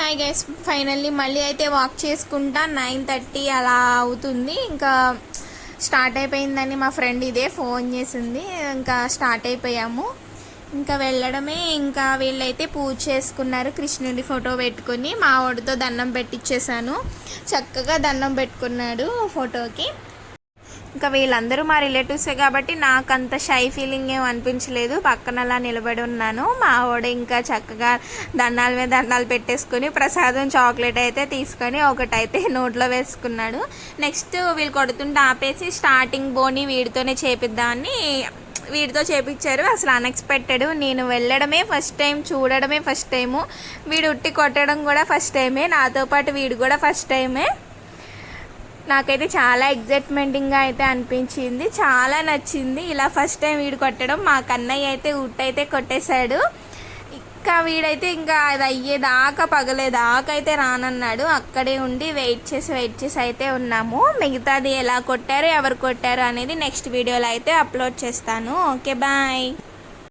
Hi guys, finally మళ్ళీ అయితే walk చేసుకుంటా 9:30 అలా అవుతుంది. ఇంకా స్టార్ట్ అయిపోయిందని మా ఫ్రెండ్ ఇదే ఫోన్ చేసింది. ఇంకా స్టార్ట్ అయిపోయాము. ఇంకా వెళ్ళడమే. ఇంకా వీళ్ళైతే పూజ చేసుకున్నారు. కృష్ణుడి ఫోటో పెట్టుకొని మా వాడితో దండం పెట్టించేసాను. చక్కగా దండం పెట్టుకున్నాడు ఫోటోకి. ఇంకా వీళ్ళందరూ మా రిలేటివ్సే కాబట్టి నాకు అంత షై ఫీలింగ్ ఏం అనిపించలేదు. పక్కన అలా నిలబడి ఉన్నాను. మా వాడు ఇంకా చక్కగా దండాల మీద దండాలు పెట్టేసుకుని ప్రసాదం చాక్లెట్ అయితే తీసుకొని ఒకటైతే నోట్లో వేసుకున్నాడు. నెక్స్ట్ వీళ్ళు కొడుతుంటే ఆపేసి స్టార్టింగ్ బోని వీడితోనే చేపిద్దామని వీడితో చేపించారు. అసలు అన్ఎక్స్పెక్టెడ్. నేను వెళ్ళడమే ఫస్ట్ టైం, చూడడమే ఫస్ట్ టైము. వీడు ఉట్టి కొట్టడం కూడా ఫస్ట్ టైమే. నాతో పాటు వీడు కూడా ఫస్ట్ టైమే. నాకైతే చాలా ఎగ్జైట్మెంటింగ్గా అయితే అనిపించింది. చాలా నచ్చింది ఇలా ఫస్ట్ టైం వీడు కొట్టడం. మా కన్నయ్య అయితే ఉట్టయితే కొట్టేశాడు. ఇంకా వీడైతే ఇంకా అది అయ్యేదాకా పగలేదాకా అయితే రానన్నాడు. అక్కడే ఉండి వెయిట్ చేసి అయితే ఉన్నాము. మిగతాది ఎలా కొట్టారు, ఎవరు కొట్టారు అనేది నెక్స్ట్ వీడియోలో అయితే అప్లోడ్ చేస్తాను. Okay, bye.